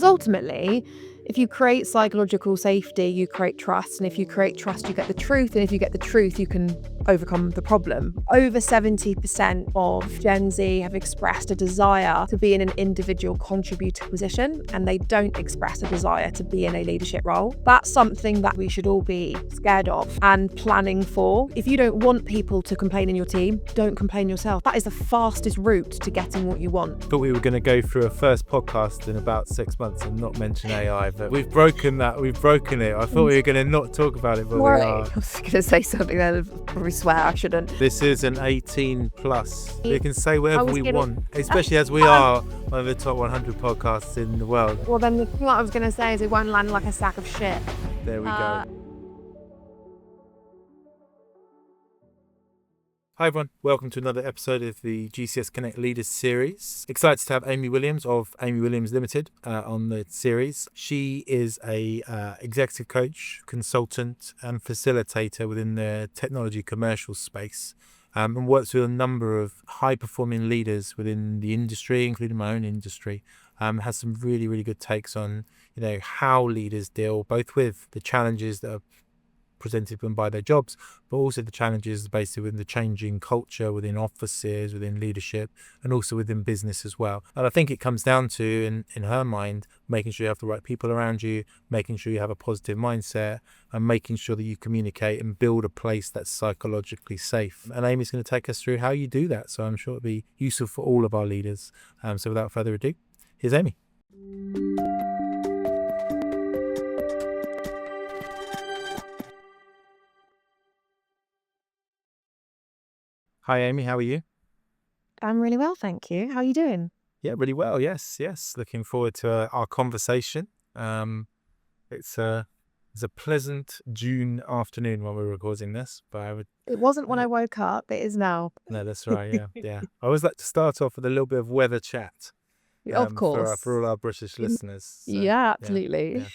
ultimately, if you create psychological safety, you create trust. And if you create trust, you get the truth. And if you get the truth, you can overcome the problem. Over 70% of Gen Z have expressed a desire to be in an individual contributor position, and they don't express a desire to be in a leadership role. That's something that we should all be scared of and planning for. If you don't want people to complain in your team, don't complain yourself. That is the fastest route to getting what you want. Thought we were going to go through a first podcast in about 6 months and not mention AI, but we've broken that. We've broken it. I thought we were going to not talk about it, but we are. I was going to say something that I'd probably swear I shouldn't. This is an 18 plus. We can say whatever we want, especially as we Oh. are one of the top 100 podcasts in the world. Well, then the thing I was going to say is it won't land like a sack of shit. There we go. Hi everyone, welcome to another episode of the GCS Connect Leaders Series. Excited to have Amy Williams of Amy Williams Limited on the series. She is a executive coach, consultant and facilitator within the technology commercial space and works with a number of high-performing leaders within the industry, including my own industry. Has some really, really good takes on how leaders deal both with the challenges that are presented them by their jobs, but also the challenges basically within the changing culture within offices, within leadership, and also within business as well. And I think it comes down to, in her mind, making sure you have the right people around you, making sure you have a positive mindset, and making sure that you communicate and build a place that's psychologically safe. And Amy's going to take us through how you do that, so I'm sure it'll be useful for all of our leaders. So without further ado, here's Amy. Hi Amy, how are you? I'm really well, thank you. How are you doing? Yeah, really well. Yes. Looking forward to our conversation. It's a pleasant June afternoon when we're recording this, but It wasn't when I woke up, it is now. No, that's right. Yeah. I always like to start off with a little bit of weather chat. Of course. For all our British listeners. So, yeah, absolutely. Yeah.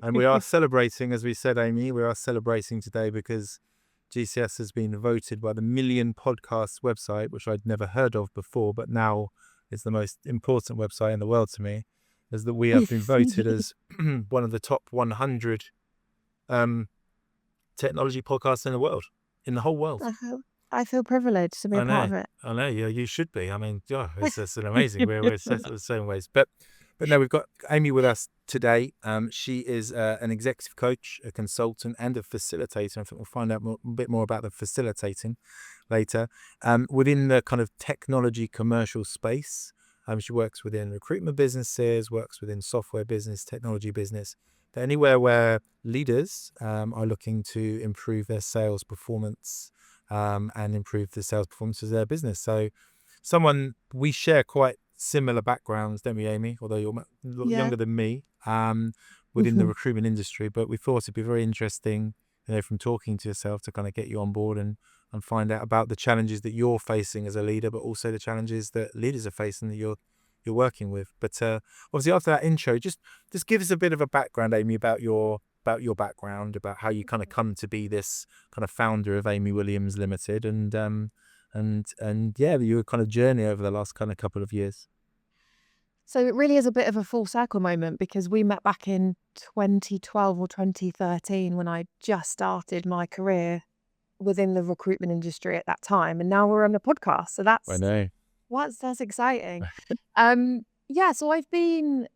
And we are celebrating, as we said, Amy, we are celebrating today because GCS has been voted by the Million Podcasts website, which I'd never heard of before, but now is the most important website in the world to me, is that we have been voted as one of the top 100 technology podcasts in the world, in the whole world. I feel privileged to be a part of it. I know, yeah, you should be. I mean, it's an amazing. We're set in the same ways. But no, we've got Amy with us today. She is an executive coach, a consultant, and a facilitator. I think we'll find out a bit more about the facilitating later. Within the kind of technology commercial space, she works within recruitment businesses, works within software business, technology business, but anywhere where leaders are looking to improve their sales performance and improve the sales performance of their business. So we share quite similar backgrounds, don't we, Amy? Although you're younger than me within the recruitment industry, but we thought it'd be very interesting, from talking to yourself to kind of get you on board and find out about the challenges that you're facing as a leader, but also the challenges that leaders are facing that you're working with. But obviously after that intro, just give us a bit of a background, Amy, about your background, about how you kind of come to be this kind of founder of Amy Williams Limited, and your kind of journey over the last kind of couple of years. So it really is a bit of a full circle moment because we met back in 2012 or 2013 when I just started my career within the recruitment industry at that time, and now we're on the podcast. So that's exciting. So I've been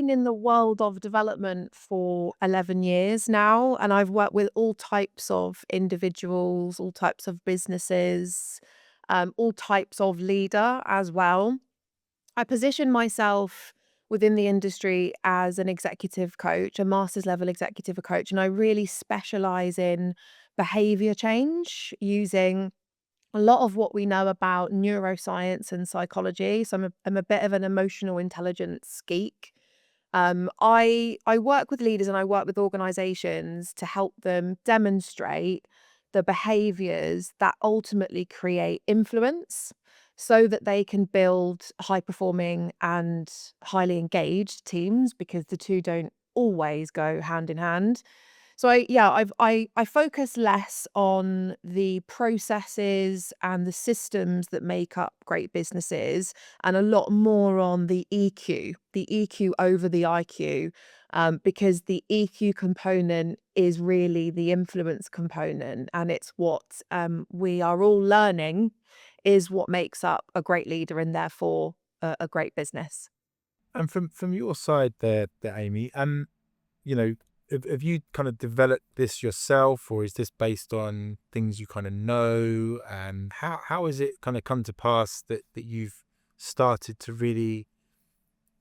in the world of development for 11 years now, and I've worked with all types of individuals, all types of businesses, all types of leader as well. I position myself within the industry as an executive coach, a master's level executive coach, and I really specialize in behavior change using a lot of what we know about neuroscience and psychology. So I'm a bit of an emotional intelligence geek. I work with leaders and I work with organizations to help them demonstrate the behaviors that ultimately create influence so that they can build high performing and highly engaged teams, because the two don't always go hand in hand. So I focus less on the processes and the systems that make up great businesses, and a lot more on the EQ over the IQ, because the EQ component is really the influence component, and it's what we are all learning is what makes up a great leader and therefore a great business. And from your side there, Amy, you know, have you kind of developed this yourself, or is this based on things you kind of know? And how has it kind of come to pass that you've started to really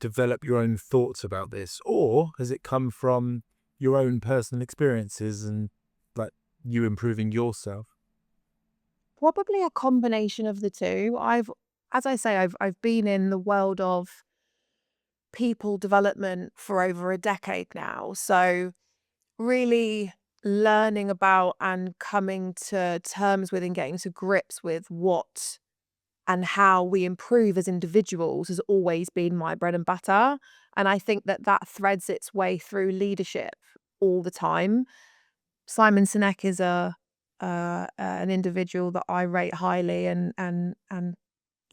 develop your own thoughts about this, or has it come from your own personal experiences and like you improving yourself? Probably a combination of the two. As I say, I've been in the world of people development for over a decade now. So really learning about and coming to terms with and getting to grips with what and how we improve as individuals has always been my bread and butter. And I think that that threads its way through leadership all the time. Simon Sinek is an individual that I rate highly and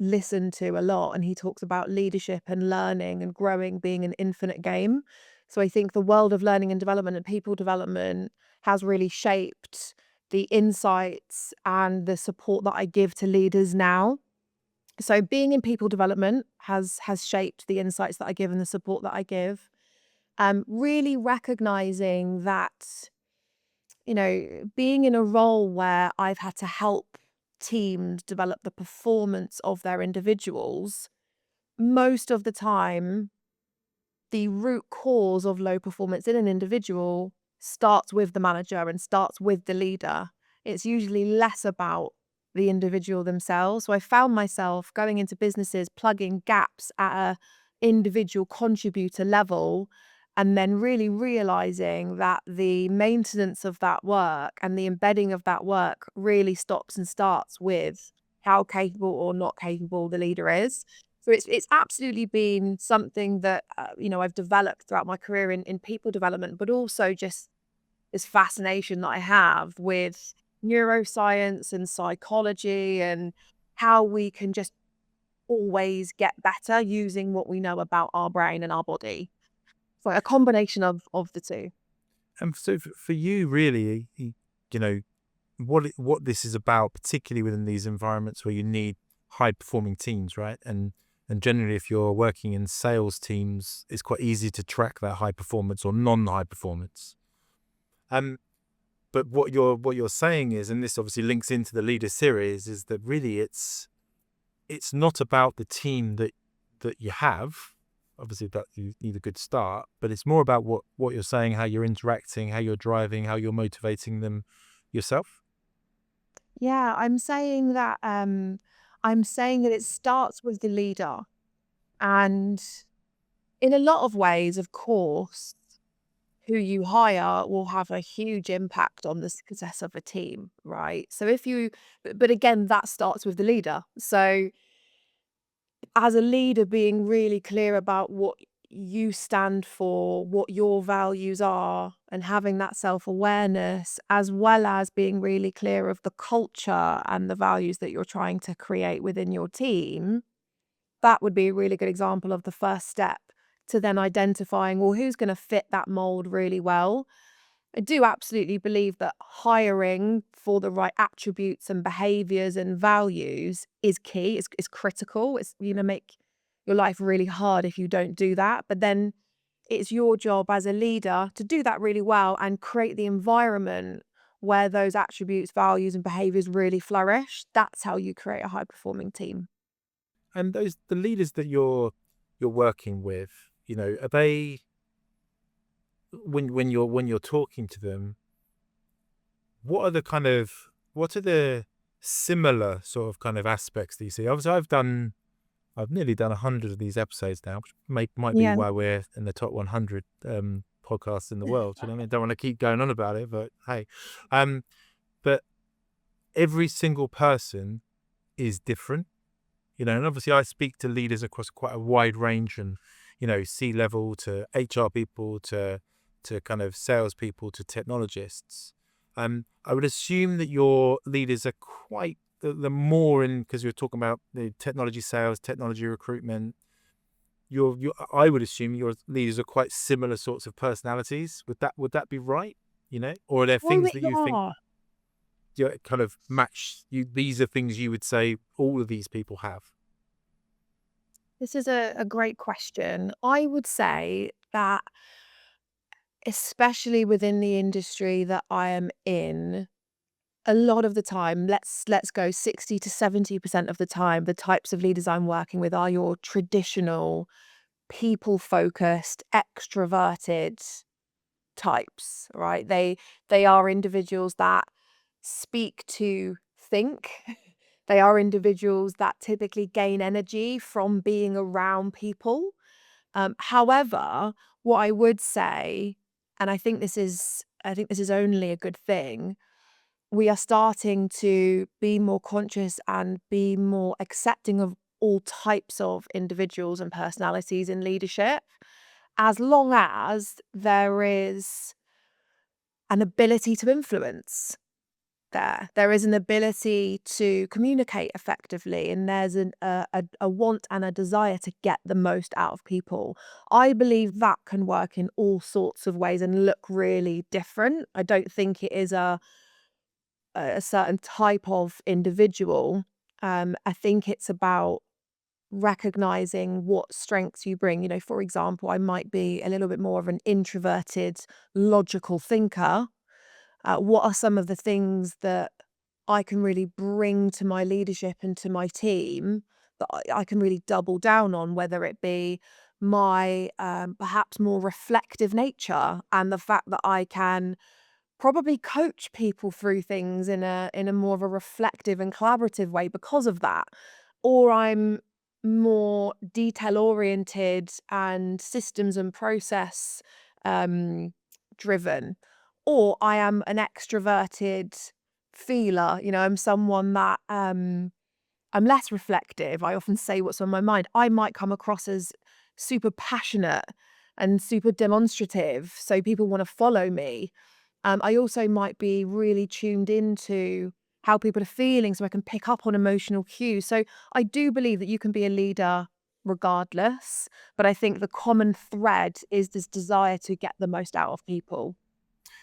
listen to a lot, and he talks about leadership and learning and growing being an infinite game. So I think the world of learning and development and people development has really shaped the insights and the support that I give to leaders now. So being in people development has shaped the insights that I give and the support that I give. Really recognizing that, being in a role where I've had to help teams develop the performance of their individuals, most of the time, the root cause of low performance in an individual starts with the manager and starts with the leader. It's usually less about the individual themselves. So I found myself going into businesses, plugging gaps at a individual contributor level, and then really realizing that the maintenance of that work and the embedding of that work really stops and starts with how capable or not capable the leader is. So it's absolutely been something that I've developed throughout my career in people development, but also just this fascination that I have with neuroscience and psychology and how we can just always get better using what we know about our brain and our body. So a combination of the two. And so for you, really, you know, what this is about, particularly within these environments where you need high performing teams, right? And generally, if you're working in sales teams, it's quite easy to track that high performance or non high performance. Um, but what you're saying is, and this obviously links into the leader series, is that really it's not about the team that you have. Obviously, that you need a good start, but it's more about what you're saying, how you're interacting, how you're driving, how you're motivating them yourself. Yeah, I'm saying that it starts with the leader. And in a lot of ways, of course, who you hire will have a huge impact on the success of a team, right? So but again, that starts with the leader. So as a leader, being really clear about what you stand for, what your values are, and having that self awareness, as well as being really clear of the culture and the values that you're trying to create within your team, that would be a really good example of the first step to then identifying, well, who's going to fit that mold really well. I do absolutely believe that hiring for the right attributes and behaviors and values is key. It's critical. It's make your life really hard if you don't do that. But then it's your job as a leader to do that really well and create the environment where those attributes, values, and behaviors really flourish. That's how you create a high performing team. And the leaders that you're working with, are they, when you're talking to them, what are the similar sort of kind of aspects that you see? Obviously, I've nearly done 100 of these episodes now, which might be Yeah. why we're in the top 100 podcasts in the world. You know what I mean? Don't want to keep going on about it, but hey, but every single person is different. And obviously I speak to leaders across quite a wide range, and C-level to HR people to to kind of salespeople to technologists. I would assume that your leaders are quite the more in, because you're talking about the technology sales, technology recruitment. I would assume your leaders are quite similar sorts of personalities. Would that be right? Or are there Oh, things we that you think are. kind of match you? These are things you would say all of these people have. This is a great question. I would say that, especially within the industry that I am in, a lot of the time, let's go 60 to 70% of the time, the types of leaders I'm working with are your traditional people-focused, extroverted types, right? They are individuals that speak to think. They are individuals that typically gain energy from being around people. However, what I would say, and I think this is only a good thing, we are starting to be more conscious and be more accepting of all types of individuals and personalities in leadership, as long as there is an ability to influence there. There is an ability to communicate effectively, and there's a want and a desire to get the most out of people. I believe that can work in all sorts of ways and look really different. I don't think it is a certain type of individual. I think it's about recognizing what strengths you bring. For example, I might be a little bit more of an introverted, logical thinker. What are some of the things that I can really bring to my leadership and to my team that I can really double down on, whether it be my perhaps more reflective nature and the fact that I can probably coach people through things in a more of a reflective and collaborative way because of that. Or I'm more detail oriented and systems and process um, driven. Or I am an extroverted feeler. I'm someone that I'm less reflective. I often say what's on my mind. I might come across as super passionate and super demonstrative, so people want to follow me. I also might be really tuned into how people are feeling, so I can pick up on emotional cues. So I do believe that you can be a leader regardless, but I think the common thread is this desire to get the most out of people.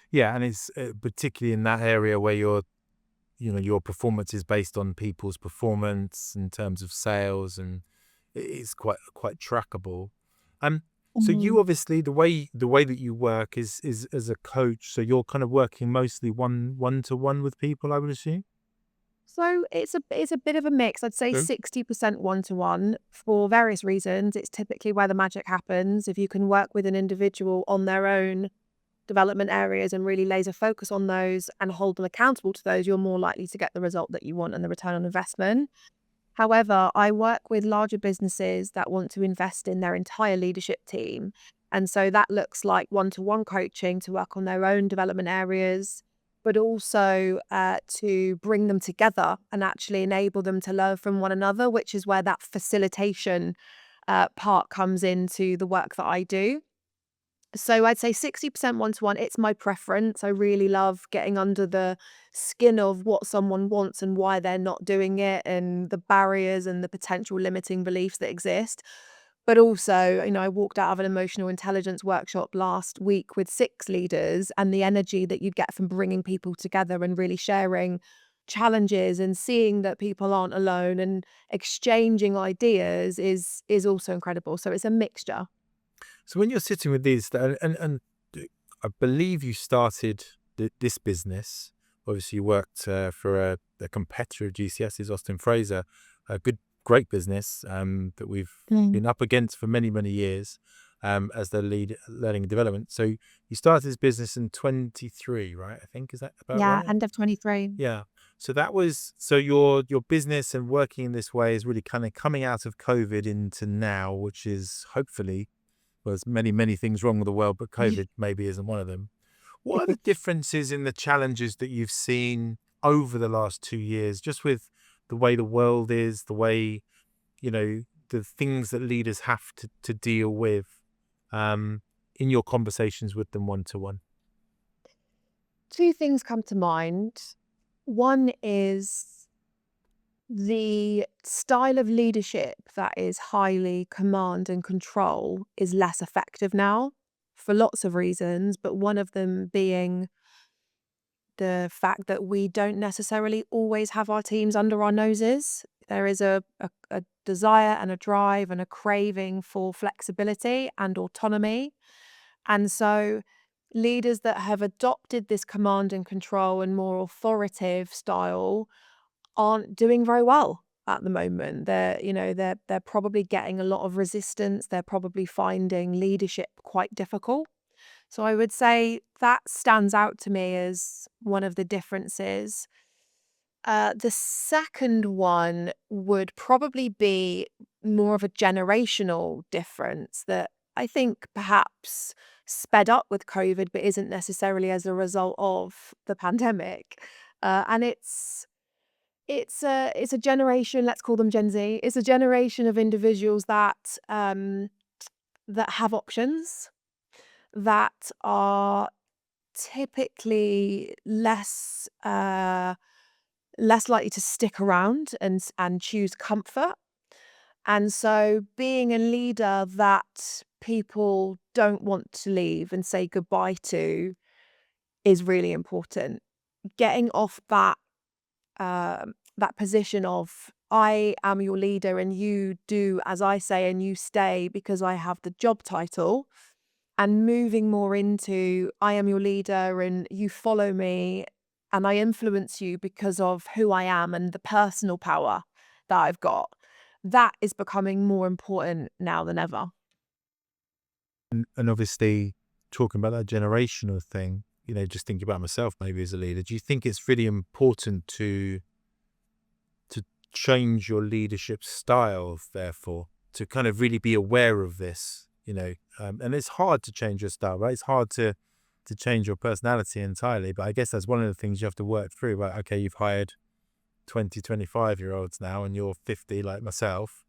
Yeah, and it's particularly in that area where your performance is based on people's performance in terms of sales, and it's quite trackable. Um, so you Mhm. obviously the way that you work is as a coach. So you're kind of working mostly one to one with people, I would assume. So it's a bit of a mix. I'd say True. 60% one-to-one for various reasons. It's typically where the magic happens. If you can work with an individual on their own development areas and really laser focus on those and hold them accountable to those, you're more likely to get the result that you want and the return on investment. However, I work with larger businesses that want to invest in their entire leadership team. And so that looks like one-to-one coaching to work on their own development areas, but also to bring them together and actually enable them to learn from one another, which is where that facilitation part comes into the work that I do. So I'd say 60% one-to-one. It's my preference. I really love getting under the skin of what someone wants and why they're not doing it and the barriers and the potential limiting beliefs that exist. But also, I walked out of an emotional intelligence workshop last week with 6 leaders, and the energy that you'd get from bringing people together and really sharing challenges and seeing that people aren't alone and exchanging ideas is also incredible. So it's a mixture. So when you're sitting with these, and I believe you started this business. Obviously, you worked for a competitor of GCS's, Austin Fraser, a great business that we've been up against for many, many years as the learning and development. So you started this business in 23, right? I think, is that about Yeah, right? end of 23. Yeah. So your business and working in this way is really kind of coming out of COVID into now, which is hopefully, well, there's many, many things wrong with the world, but COVID maybe isn't one of them. What are the differences in the challenges that you've seen over the last 2 years, just with the way the world is, the way, the things that leaders have to deal with? Um, in your conversations with them one-to-one? Two things come to mind. One is the style of leadership that is highly command and control is less effective now for lots of reasons, but one of them being the fact that we don't necessarily always have our teams under our noses. There is a desire and a drive and a craving for flexibility and autonomy. And so leaders that have adopted this command and control and more authoritative style aren't doing very well at the moment. They're probably getting a lot of resistance. They're probably finding leadership quite difficult. So I would say that stands out to me as one of the differences. The second one would probably be more of a generational difference that I think perhaps sped up with COVID, but isn't necessarily as a result of the pandemic. And it's a generation. Let's call them Gen Z. It's a generation of individuals that have options, that are typically less likely to stick around and choose comfort. And so being a leader that people don't want to leave and say goodbye to is really important. Getting off that position of I am your leader and you do as I say and you stay because I have the job title, and moving more into I am your leader and you follow me and I influence you because of who I am and the personal power that I've got. That is becoming more important now than ever. And obviously, talking about that generational thing, just thinking about myself maybe as a leader, do you think it's really important to change your leadership style, therefore, to kind of really be aware of this? And it's hard to change your style, right? It's hard to change your personality entirely, but I guess that's one of the things you have to work through, right? Okay, you've hired 20, 25-year-olds now and you're 50 like myself.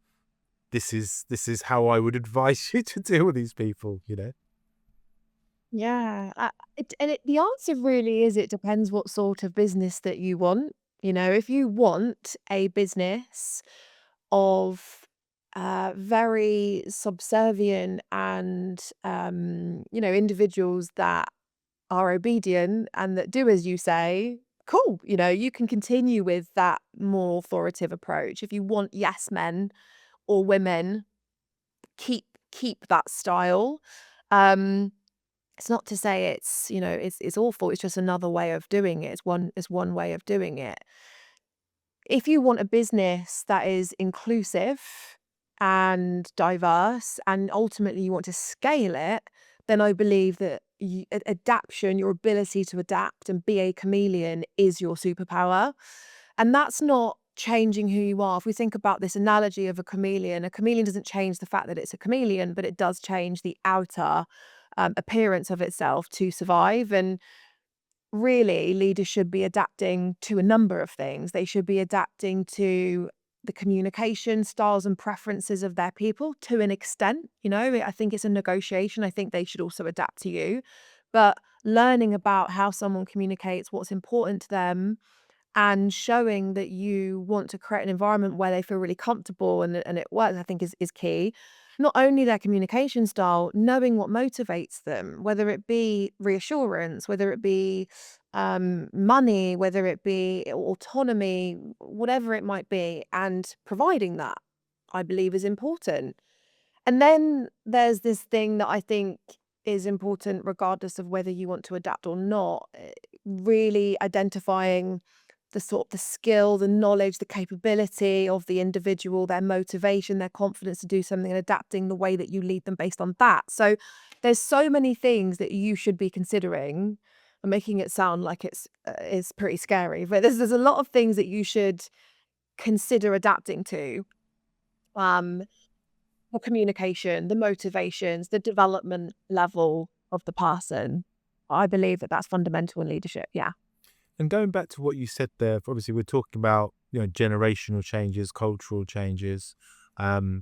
This is how I would advise you to deal with these people. Yeah, the answer really is it depends what sort of business that you want. If you want a business of very subservient and individuals that are obedient and that do as you say, cool. You can continue with that more authoritative approach. If you want yes men or women, keep that style. Um, it's not to say it's awful. It's just another way of doing it. It's one way of doing it. If you want a business that is inclusive and diverse, and ultimately you want to scale it, then I believe that adaptation, your ability to adapt and be a chameleon, is your superpower. And that's not changing who you are. If we think about this analogy of a chameleon doesn't change the fact that it's a chameleon, but it does change the outer appearance of itself to survive. And really, leaders should be adapting to a number of things. They should be adapting to the communication styles and preferences of their people to an extent. I think it's a negotiation. I think they should also adapt to you. But learning about how someone communicates, what's important to them, and showing that you want to create an environment where they feel really comfortable and it works, I think is key. Not only their communication style, knowing what motivates them, whether it be reassurance, whether it be money, whether it be autonomy, whatever it might be, and providing that, I believe, is important. And then there's this thing that I think is important regardless of whether you want to adapt or not, really identifying the skill, the knowledge, the capability of the individual, their motivation, their confidence to do something, and adapting the way that you lead them based on that. So there's so many things that you should be considering. I'm making it sound like it's pretty scary, but there's a lot of things that you should consider adapting to. Um, the communication, the motivations, the development level of the person. I believe that that's fundamental in leadership. Yeah. And going back to what you said there, obviously we're talking about generational changes, cultural changes. Um,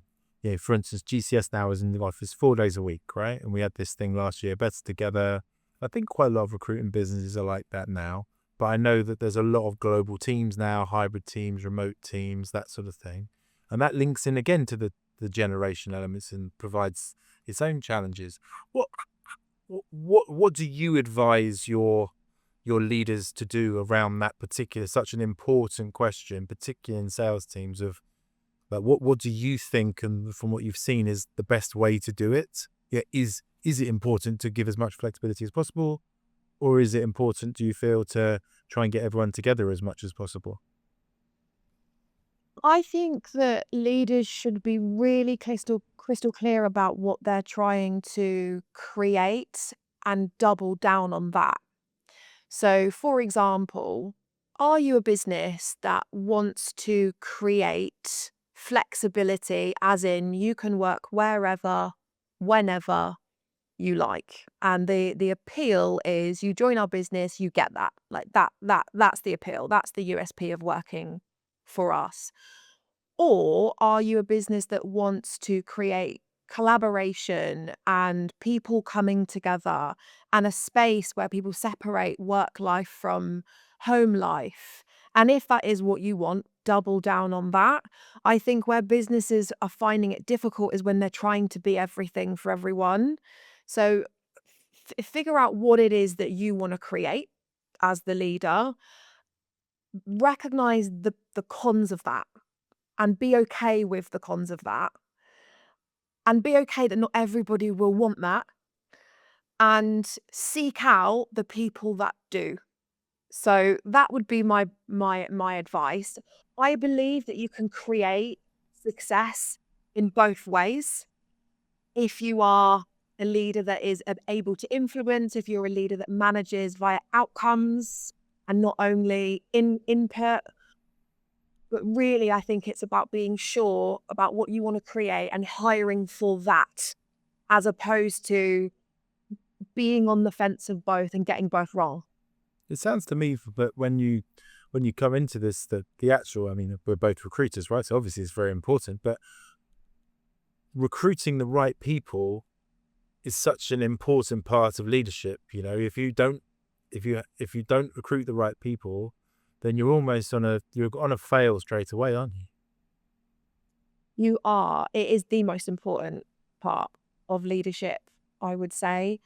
for instance, GCS now is in the office 4 days a week, right? And we had this thing last year, Better Together. I think quite a lot of recruiting businesses are like that now. But I know that there's a lot of global teams now, hybrid teams, remote teams, that sort of thing. And that links in again to the generation elements and provides its own challenges. What do you advise your leaders to do around that particular, such an important question, particularly in sales teams, of like what do you think, and from what you've seen, is the best way to do it? Is it important to give as much flexibility as possible, or is it important, do you feel, to try and get everyone together as much as possible? I think that leaders should be really crystal clear about what they're trying to create and double down on that. So, for example, are you a business that wants to create flexibility, as in you can work wherever, whenever you like? And the appeal is you join our business, you get that. Like that's the appeal. That's the USP of working for us. Or are you a business that wants to create collaboration and people coming together and a space where people separate work life from home life? And if that is what you want, double down on that. I think where businesses are finding it difficult is when they're trying to be everything for everyone. So figure out what it is that you want to create as the leader, recognize the cons of that and be okay with the cons of that, and be okay that not everybody will want that, and seek out the people that do. So that would be my advice. I believe that you can create success in both ways. If you are a leader that is able to influence, if you're a leader that manages via outcomes and not only input. But really, I think it's about being sure about what you want to create and hiring for that, as opposed to being on the fence of both and getting both wrong. It sounds to me, but when you come into this, the actual, I mean, we're both recruiters, right? So obviously it's very important, but recruiting the right people is such an important part of leadership. If you don't recruit the right people, then you're on a fail straight away, aren't you? You are. It is the most important part of leadership, I would say.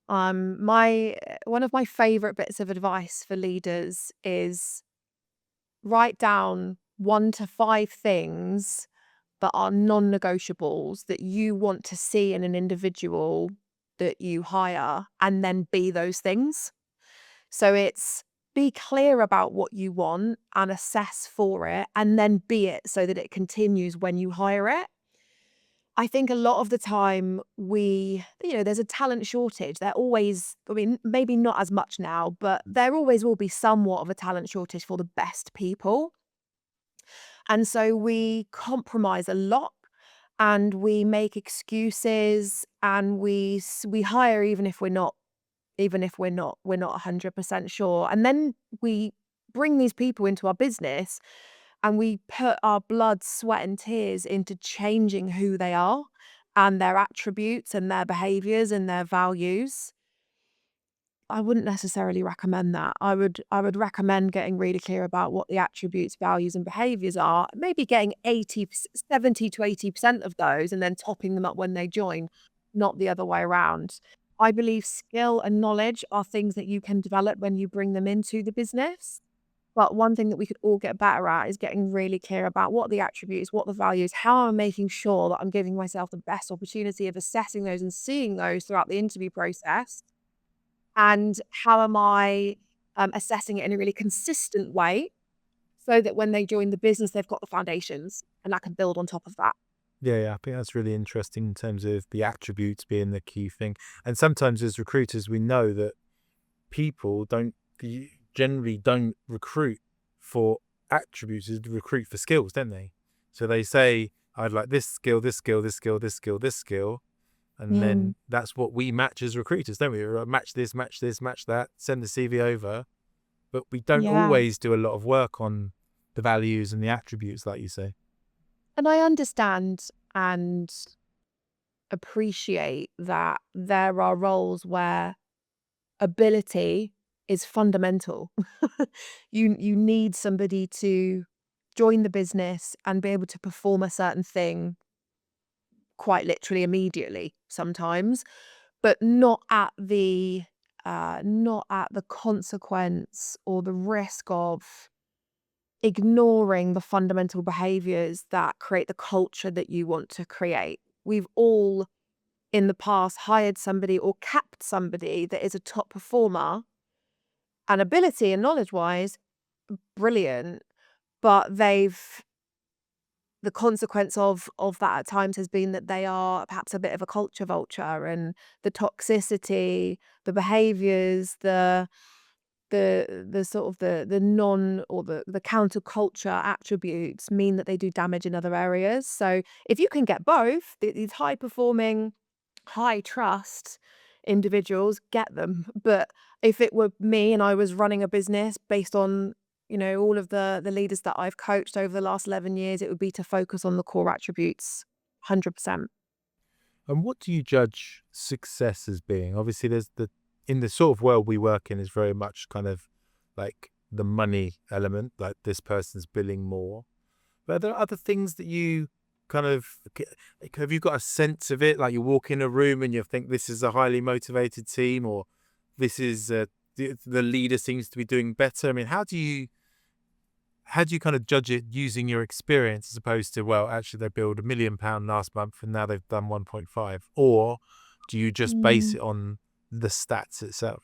My one of my favorite bits of advice for leaders is write down 1 to 5 things that are non-negotiables that you want to see in an individual that you hire, and then be those things. So it's be clear about what you want and assess for it, and then be it so that it continues when you hire it. I think a lot of the time there's a talent shortage. There always, I mean, maybe not as much now, but there always will be somewhat of a talent shortage for the best people. And so we compromise a lot, and we make excuses, and we hire even if we're not 100% sure. And then we bring these people into our business, and we put our blood, sweat and tears into changing who they are and their attributes and their behaviors and their values. I wouldn't necessarily recommend that. I would recommend getting really clear about what the attributes, values and behaviors are, maybe getting 70 to 80% of those and then topping them up when they join, not the other way around. I believe skill and knowledge are things that you can develop when you bring them into the business. But one thing that we could all get better at is getting really clear about what the attributes, what the values, how I'm making sure that I'm giving myself the best opportunity of assessing those and seeing those throughout the interview process. And how am I assessing it in a really consistent way so that when they join the business, they've got the foundations and I can build on top of that. Yeah, I think that's really interesting in terms of the attributes being the key thing. And sometimes as recruiters, we know that people generally don't recruit for attributes, they recruit for skills, don't they? So they say, I'd like this skill, this skill, this skill, this skill, this skill. And Mm, then that's what we match as recruiters, don't we? Match this, match this, match that, send the CV over. But we don't yeah. always do a lot of work on the values and the attributes, like you say. And I understand and appreciate that there are roles where ability is fundamental. You need somebody to join the business and be able to perform a certain thing quite literally immediately sometimes, but not at the consequence or the risk of ignoring the fundamental behaviors that create the culture that you want to create. We've all in the past hired somebody or kept somebody that is a top performer and ability and knowledge wise, brilliant, but the consequence of that at times has been that they are perhaps a bit of a culture vulture, and the toxicity, the behaviors, the sort of the non or the counterculture attributes mean that they do damage in other areas. So if you can get both, these high performing, high trust individuals, get them. But if it were me and I was running a business based on, all of the leaders that I've coached over the last 11 years, it would be to focus on the core attributes 100%. And what do you judge success as being? Obviously, there's in the sort of world we work in is very much kind of like the money element, like this person's billing more. But are there other things that you kind of, like, have you got a sense of it? Like you walk in a room and you think this is a highly motivated team, or this is the leader seems to be doing better. I mean, how do you kind of judge it using your experience as opposed to, well, actually they billed £1 million last month and now they've done 1.5, or do you just base Mm. it on the stats itself?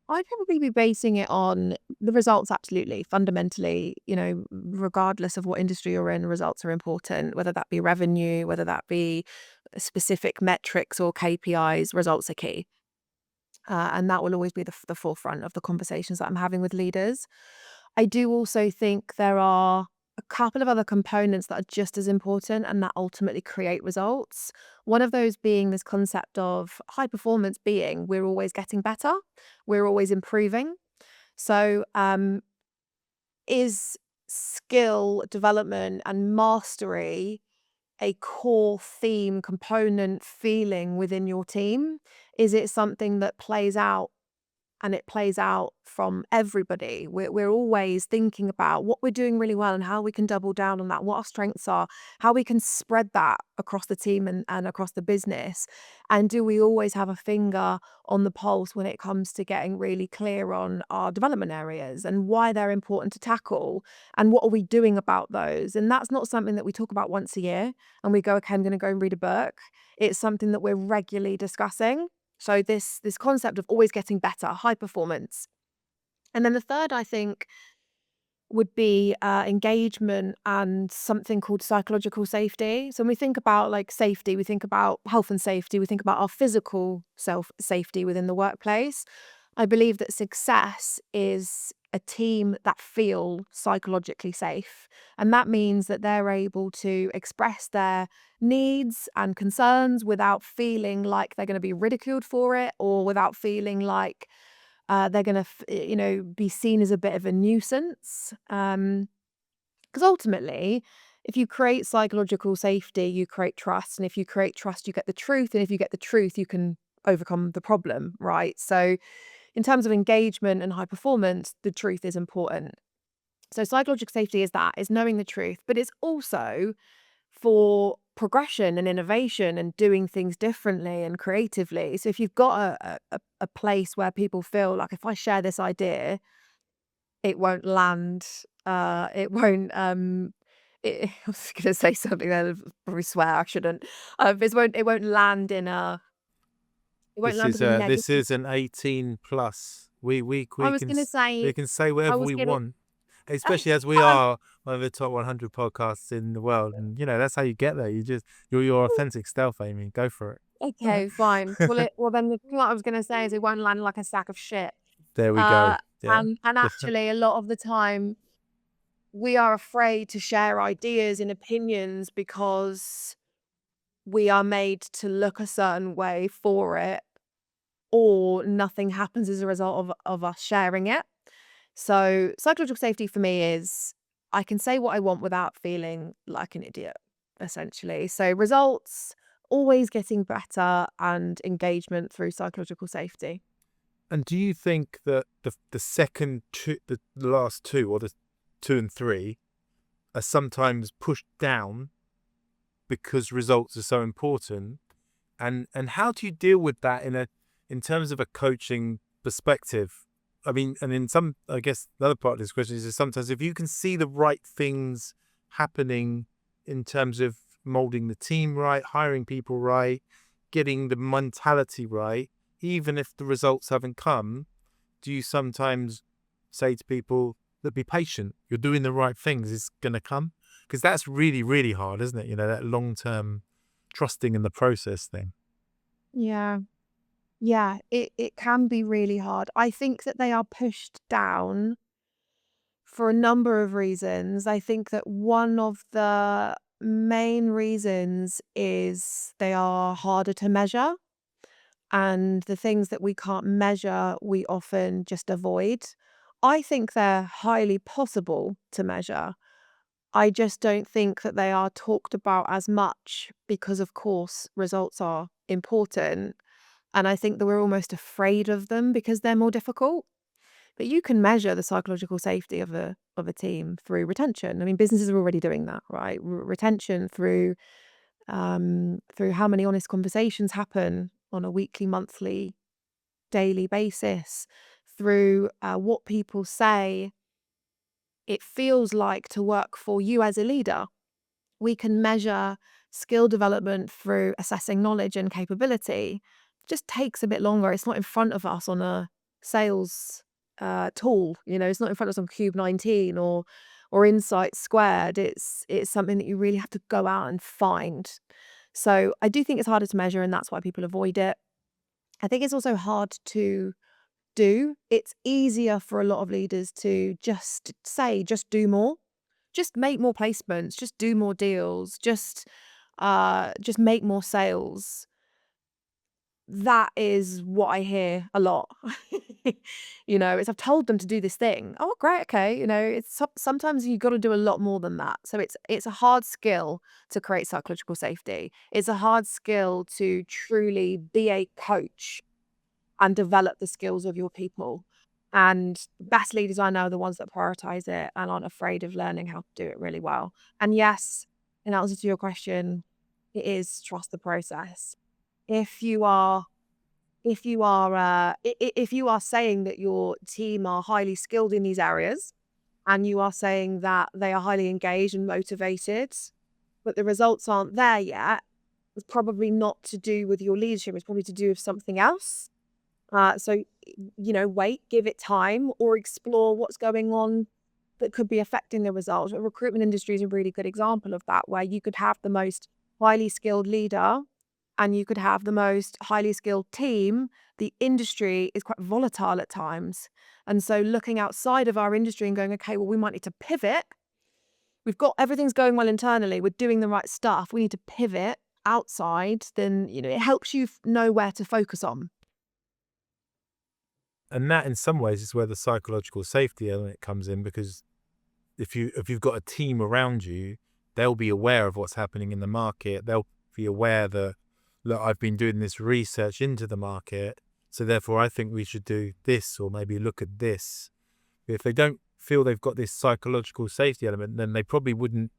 I'd probably be basing it on the results, absolutely. Fundamentally, regardless of what industry you're in, results are important, whether that be revenue, whether that be specific metrics or KPIs, results are key. And that will always be the forefront of the conversations that I'm having with leaders. I do also think there are a couple of other components that are just as important and that ultimately create results. One of those being this concept of high performance being we're always getting better, we're always improving. So, is skill development and mastery a core theme, component, feeling within your team? Is it something that plays out and it plays out from everybody? We're always thinking about what we're doing really well and how we can double down on that, what our strengths are, how we can spread that across the team and across the business. And do we always have a finger on the pulse when it comes to getting really clear on our development areas and why they're important to tackle and what are we doing about those? And that's not something that we talk about once a year and we go, okay, I'm going to go and read a book. It's something that we're regularly discussing. So this concept of always getting better, high performance. And then the third, I think, would be engagement and something called psychological safety. So when we think about like safety, we think about health and safety, we think about our physical self safety within the workplace. I believe that success is a team that feel psychologically safe. And that means that they're able to express their needs and concerns without feeling like they're going to be ridiculed for it or without feeling like they're going to, be seen as a bit of a nuisance. Because ultimately, if you create psychological safety, you create trust. And if you create trust, you get the truth. And if you get the truth, you can overcome the problem, right? So in terms of engagement and high performance, the truth is important. So psychological safety is knowing the truth, but it's also for progression and innovation and doing things differently and creatively. So if you've got a place where people feel like if I share this idea, it won't land, it won't I was going to say something that I'd probably swear I shouldn't. It won't land in a This negative. is an 18 plus. We I we was can going to say we can say I whatever was we going to want, especially as we are one of the top 100 podcasts in the world, and that's how you get there. You're your authentic self, Amy. Go for it. okay, fine. Well then the thing that I was gonna say is it won't land like a sack of shit. There we go. Yeah. And actually a lot of the time we are afraid to share ideas and opinions because we are made to look a certain way for it, or nothing happens as a result of us sharing it. So psychological safety for me is I can say what I want without feeling like an idiot. essentially. So results, always getting better, and engagement through psychological safety. And do you think that the second two, the last two, or the 2 and 3, are sometimes pushed down because results are so important? And how do you deal with that in terms of a coaching perspective? I mean, and in some, I guess the other part of this question is sometimes if you can see the right things happening in terms of molding the team right, hiring people right, getting the mentality right, even if the results haven't come, do you sometimes say to people that be patient, you're doing the right things, it's going to come? Because that's really, really hard, isn't it? That long-term trusting in the process thing. Yeah. Yeah, it can be really hard. I think that they are pushed down for a number of reasons. I think that one of the main reasons is they are harder to measure. And the things that we can't measure, we often just avoid. I think they're highly possible to measure. I just don't think that they are talked about as much because, of course, results are important. And I think that we're almost afraid of them because they're more difficult. But you can measure the psychological safety of a team through retention. I mean, businesses are already doing that, right? Retention through how many honest conversations happen on a weekly, monthly, daily basis, through what people say it feels like to work for you as a leader. We can measure skill development through assessing knowledge and capability. It just takes a bit longer. It's not in front of us on a sales tool. It's not in front of us on Cube 19 or Insight Squared. It's something that you really have to go out and find. So I do think it's harder to measure, and that's why people avoid it. I think it's also hard to do. It's easier for a lot of leaders to just say, just do more, just make more placements, just do more deals, just make more sales. That is what I hear a lot. It's I've told them to do this thing. Oh, great, okay. It's sometimes you got to do a lot more than that. So it's a hard skill to create psychological safety. It's a hard skill to truly be a coach and develop the skills of your people. And the best leaders I know are the ones that prioritize it and aren't afraid of learning how to do it really well. And yes, in answer to your question, it is trust the process. If you are if you are saying that your team are highly skilled in these areas, and you are saying that they are highly engaged and motivated, but the results aren't there yet, it's probably not to do with your leadership. It's probably to do with something else. So, wait, give it time, or explore what's going on that could be affecting the results. The recruitment industry is a really good example of that, where you could have the most highly skilled leader and you could have the most highly skilled team. The industry is quite volatile at times. And so looking outside of our industry and going, okay, well, we might need to pivot. We've got everything's going well internally. We're doing the right stuff. We need to pivot outside. Then, it helps you know where to focus on. And that in some ways is where the psychological safety element comes in, because if you've got a team around you, they'll be aware of what's happening in the market. They'll be aware that, look, I've been doing this research into the market, so therefore I think we should do this, or maybe look at this. If they don't feel they've got this psychological safety element, then they probably wouldn't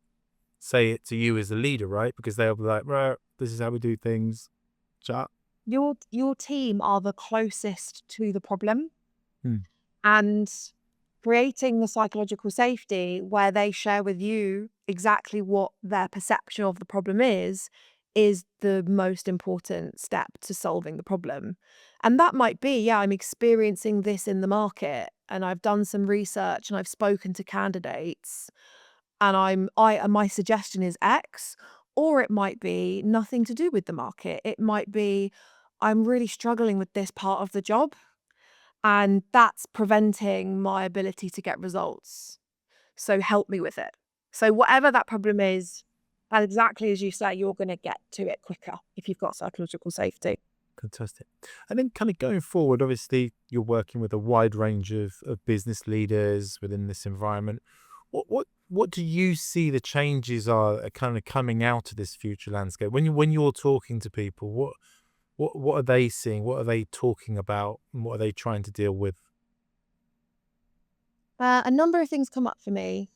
say it to you as a leader, right? Because they'll be like, right, this is how we do things. Shut up. Your team are the closest to the problem. Hmm. And creating the psychological safety where they share with you exactly what their perception of the problem is the most important step to solving the problem. And that might be, yeah, I'm experiencing this in the market, and I've done some research and I've spoken to candidates, and my suggestion is X. Or it might be nothing to do with the market. It might be, I'm really struggling with this part of the job, and that's preventing my ability to get results. So help me with it. So whatever that problem is, and exactly as you say, you're going to get to it quicker if you've got psychological safety. Fantastic. And then kind of going forward, obviously you're working with a wide range of business leaders within this environment. What what do you see the changes are kind of coming out of this future landscape? When you're talking to people, what are they seeing? What are they talking about? And what are they trying to deal with? A number of things come up for me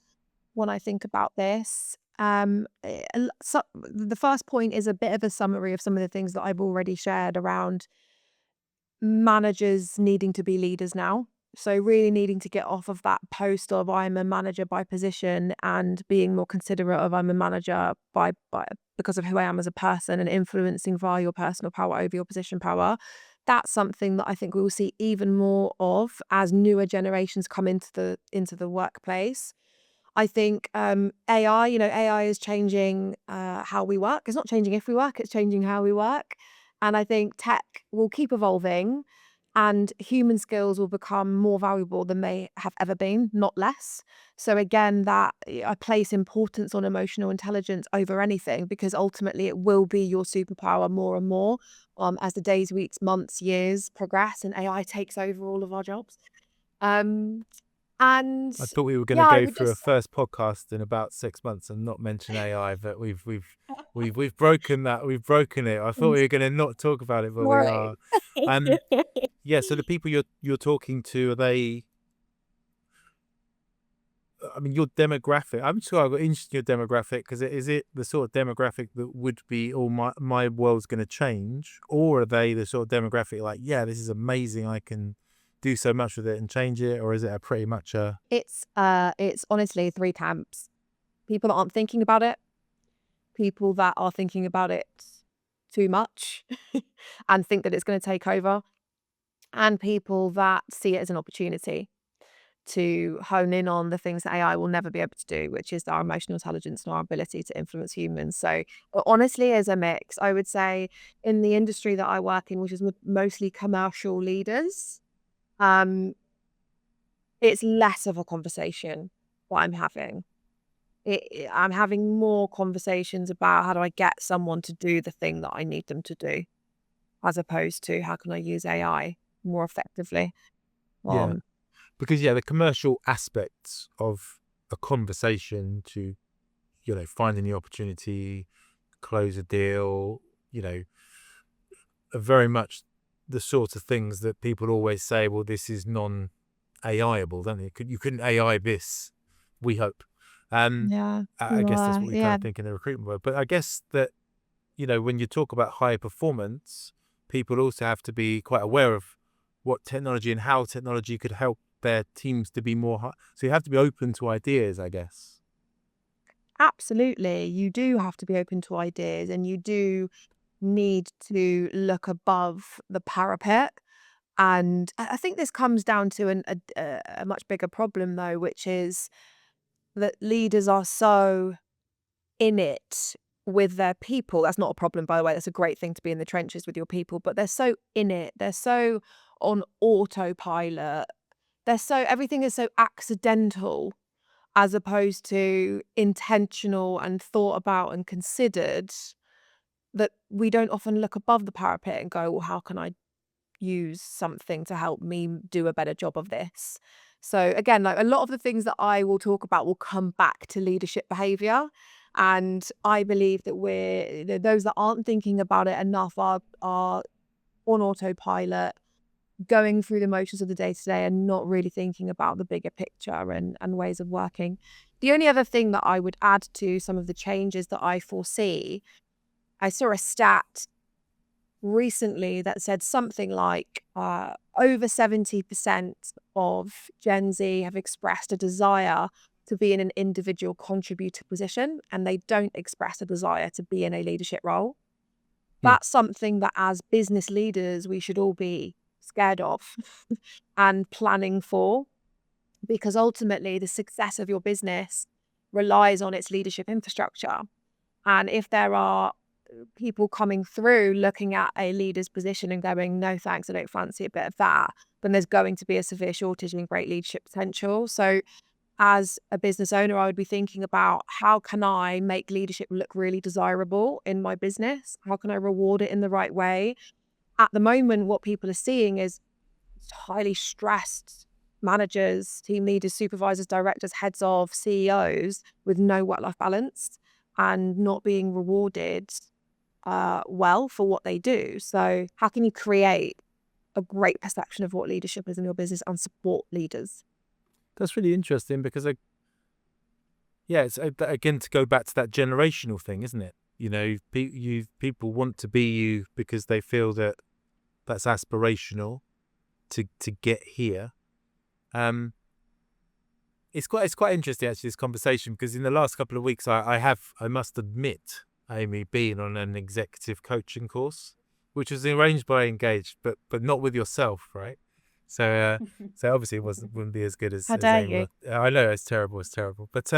when I think about this. So the first point is a bit of a summary of some of the things that I've already shared around managers needing to be leaders now. So really needing to get off of that post of I'm a manager by position and being more considerate of I'm a manager by because of who I am as a person and influencing via your personal power over your position power. That's something that I think we will see even more of as newer generations come into the workplace. I think AI, AI is changing how we work. It's not changing if we work, it's changing how we work. And I think tech will keep evolving and human skills will become more valuable than they have ever been, not less. So again, that I place importance on emotional intelligence over anything because ultimately it will be your superpower more and more as the days, weeks, months, years progress and AI takes over all of our jobs. Um, and I thought we were going to yeah, I go would through a just first podcast in about 6 months and not mention AI, but we've broken that. We've broken it. I thought we were going to not talk about it, but we right. are. Um, yeah. So the people you're talking to, are they? I mean, your demographic. I'm sure I got interested in your demographic because is it the sort of demographic that would be, oh, my world's going to change, or are they the sort of demographic like, yeah, this is amazing, I can do so much with it and change it, or is it a pretty much a It's honestly three camps. People that aren't thinking about it, people that are thinking about it too much and think that it's going to take over, and people that see it as an opportunity to hone in on the things that AI will never be able to do, which is our emotional intelligence and our ability to influence humans. So honestly, as a mix, I would say in the industry that I work in, which is mostly commercial leaders, um, it's less of a conversation what I'm having. I'm having more conversations about how do I get someone to do the thing that I need them to do, as opposed to how can I use AI more effectively. yeah? Um, Because yeah, the commercial aspects of a conversation to, finding the opportunity, close a deal, are very much the sort of things that people always say, well, this is non-AIable, don't they? You couldn't AI this, we hope. Um, yeah, I guess that's yeah, what we kind yeah, of think in the recruitment world. But I guess that, when you talk about high performance, people also have to be quite aware of what technology and how technology could help their teams to be more high. So you have to be open to ideas, I guess. absolutely. You do have to be open to ideas, and you do need to look above the parapet. And I think this comes down to a much bigger problem, though, which is that leaders are so in it with their people. That's not a problem, by the way. That's a great thing to be in the trenches with your people, but they're so in it. They're so on autopilot. Everything is so accidental as opposed to intentional and thought about and considered that we don't often look above the parapet and go, well, how can I use something to help me do a better job of this? So again, like a lot of the things that I will talk about will come back to leadership behavior. And I believe that those that aren't thinking about it enough are on autopilot, going through the motions of the day to day and not really thinking about the bigger picture and ways of working. The only other thing that I would add to some of the changes that I foresee, I saw a stat recently that said something like over 70% of Gen Z have expressed a desire to be in an individual contributor position, and they don't express a desire to be in a leadership role. Hmm. That's something that as business leaders, we should all be scared of and planning for, because ultimately the success of your business relies on its leadership infrastructure. And if there are people coming through looking at a leader's position and going, no, thanks, I don't fancy a bit of that, then there's going to be a severe shortage in great leadership potential. So as a business owner, I would be thinking about how can I make leadership look really desirable in my business? How can I reward it in the right way? At the moment, what people are seeing is highly stressed managers, team leaders, supervisors, directors, heads of, CEOs with no work-life balance and not being rewarded well for what they do. So how can you create a great perception of what leadership is in your business and support leaders? That's really interesting because it's again to go back to that generational thing, isn't it? People want to be you because they feel that that's aspirational to get here. It's quite interesting actually, this conversation, because in the last couple of weeks I must admit, Amy, been on an executive coaching course, which was arranged by Engaged, but not with yourself, right? So so obviously it wouldn't be as good How as dare Amy. you? I know it's terrible, but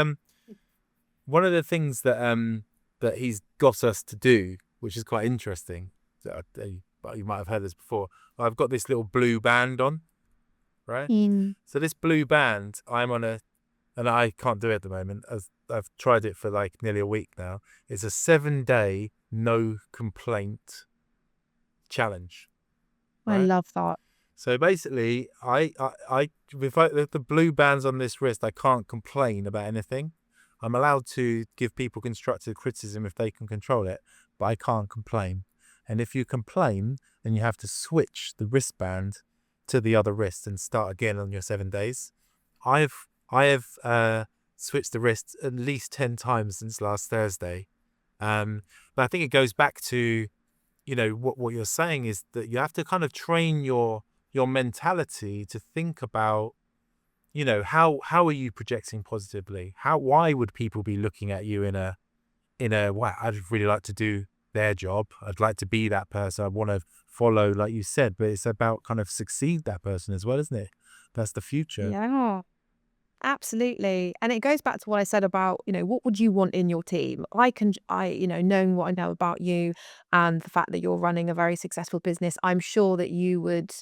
one of the things that he's got us to do, which is quite interesting, but you might have heard this before. I've got this little blue band on, right? So this blue band, and I can't do it at the moment, as I've tried it for like nearly a week now. It's a 7-day no complaint challenge, I right? love that. So basically, with the blue bands on this wrist, I can't complain about anything. I'm allowed to give people constructive criticism if they can control it, but I can't complain. And if you complain, then you have to switch the wristband to the other wrist and start again on your 7 days. I have switched the wrist at least 10 times since last Thursday. But I think it goes back to, what you're saying is that you have to kind of train your mentality to think about, how are you projecting positively? Why would people be looking at you in a wow, I'd really like to do their job. I'd like to be that person. I want to follow, like you said, but it's about kind of succeed that person as well, isn't it? That's the future. Yeah. Absolutely. And it goes back to what I said about, what would you want in your team? Knowing what I know about you and the fact that you're running a very successful business, I'm sure that you would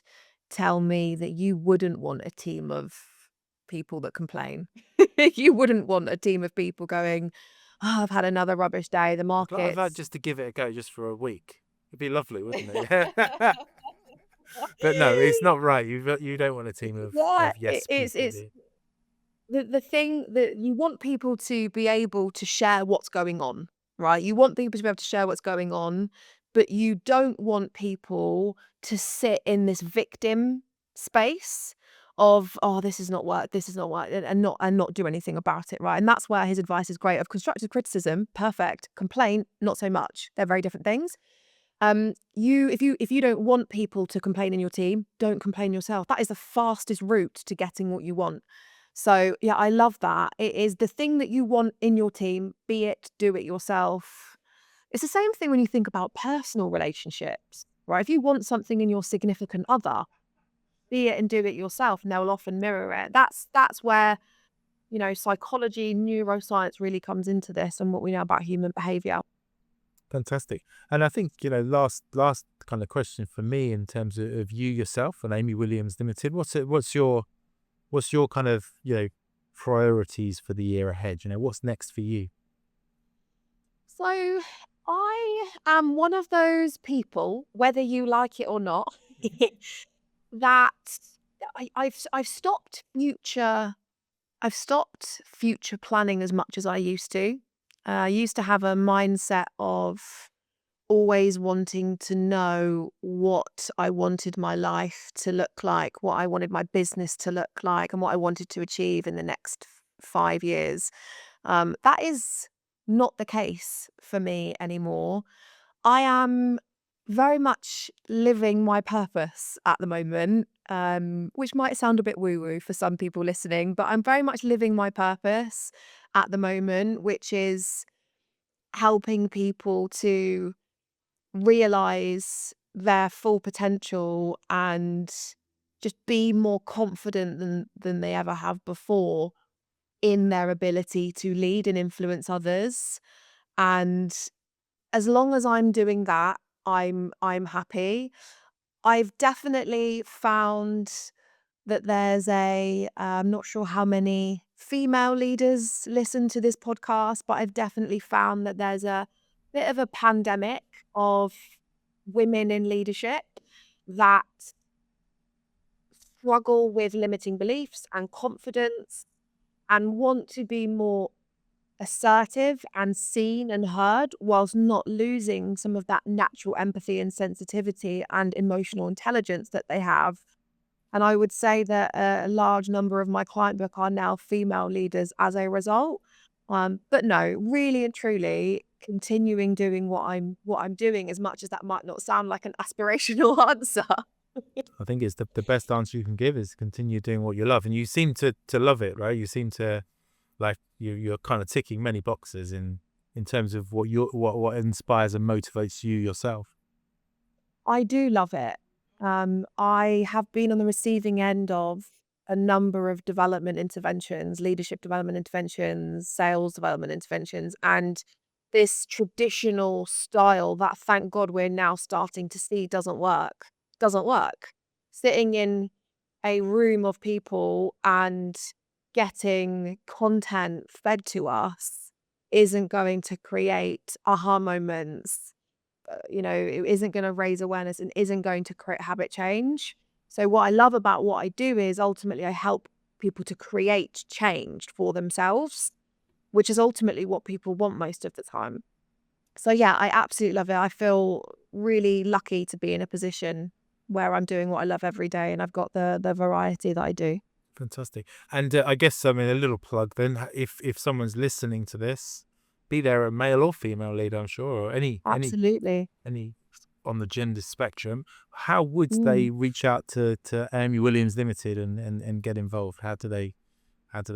tell me that you wouldn't want a team of people that complain. You wouldn't want a team of people going, oh, I've had another rubbish day. The I'd like market's just to give it a go just for a week. It'd be lovely, wouldn't it? But no, it's not right. You don't want a team yeah, of yes people, do it's you? the thing that you want people to be able to share what's going on, right? You want people to be able to share what's going on, but you don't want people to sit in this victim space of, oh, this is not work, and not do anything about it, right? And that's where his advice is great. Of constructive criticism, perfect. Complaint, not so much. They're very different things. If you don't want people to complain in your team, don't complain yourself. That is the fastest route to getting what you want. So yeah, I love that. It is the thing that you want in your team, be it, do it yourself. It's the same thing when you think about personal relationships, right? If you want something in your significant other, be it and do it yourself, and they'll often mirror it. That's where, psychology, neuroscience really comes into this and what we know about human behavior. Fantastic. And I think, last kind of question for me in terms of you yourself and Amy Williams Limited. What's your kind of, priorities for the year ahead? What's next for you? So I am one of those people, whether you like it or not, that I've stopped future planning as much as I used to. I used to have a mindset of always wanting to know what I wanted my life to look like, what I wanted my business to look like, and what I wanted to achieve in the next 5 years. That is not the case for me anymore. I am very much living my purpose at the moment, which might sound a bit woo-woo for some people listening, but I'm very much living my purpose at the moment, which is helping people to realize their full potential and just be more confident than they ever have before in their ability to lead and influence others. And as long as I'm doing that, I'm happy. I've definitely found that there's I'm not sure how many female leaders listen to this podcast, but I've definitely found that there's a bit of a pandemic of women in leadership that struggle with limiting beliefs and confidence and want to be more assertive and seen and heard whilst not losing some of that natural empathy and sensitivity and emotional intelligence that they have. And I would say that a large number of my client book are now female leaders as a result. But no, really and truly continuing doing what I'm doing, as much as that might not sound like an aspirational answer. I think it's the best answer you can give is continue doing what you love. And you seem to love it, right? You seem to, like, you're kind of ticking many boxes in terms of what inspires and motivates you yourself. I do love it. I have been on the receiving end of a number of development interventions, leadership development interventions, sales development interventions, and this traditional style that, thank God, we're now starting to see doesn't work. Doesn't work. Sitting in a room of people and getting content fed to us isn't going to create aha moments. It isn't going to raise awareness and isn't going to create habit change. So what I love about what I do is ultimately I help people to create change for themselves, which is ultimately what people want most of the time. So yeah, I absolutely love it. I feel really lucky to be in a position where I'm doing what I love every day, and I've got the variety that I do. Fantastic. And I guess, I mean, a little plug then, if someone's listening to this, be there a male or female leader, I'm sure, or Absolutely. any on the gender spectrum, how would Mm. they reach out to Amy Williams Limited and get involved? How do they In use your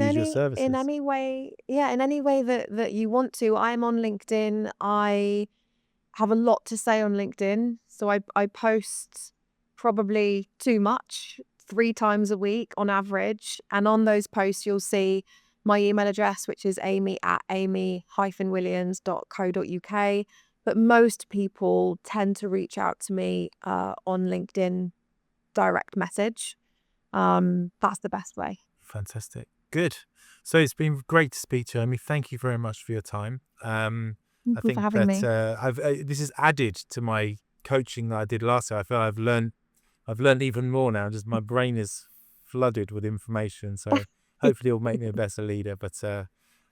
any in services? any way, yeah, in any way that you want to. I'm on LinkedIn. I have a lot to say on LinkedIn. So I post probably too much, 3 times a week on average. And on those posts, you'll see my email address, which is amy@amy-williams.co.uk. But most people tend to reach out to me on LinkedIn direct message. That's the best way. Fantastic. Good. So it's been great to speak to you, Amy. Thank you very much for your time. I Thank you for think having that me. this is added to my coaching that I did last year. I feel I've learned even more now. Just my brain is flooded with information. So hopefully it'll make me a better leader. But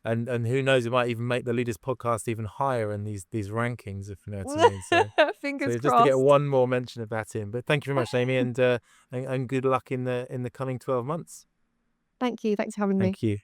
and who knows, it might even make the Leaders Podcast even higher in these rankings, if you know what I mean. So Fingers just to get crossed. one more mention of that in. But thank you very much, Amy, and good luck in the coming 12 months. Thank you. Thanks for having me. Thank you.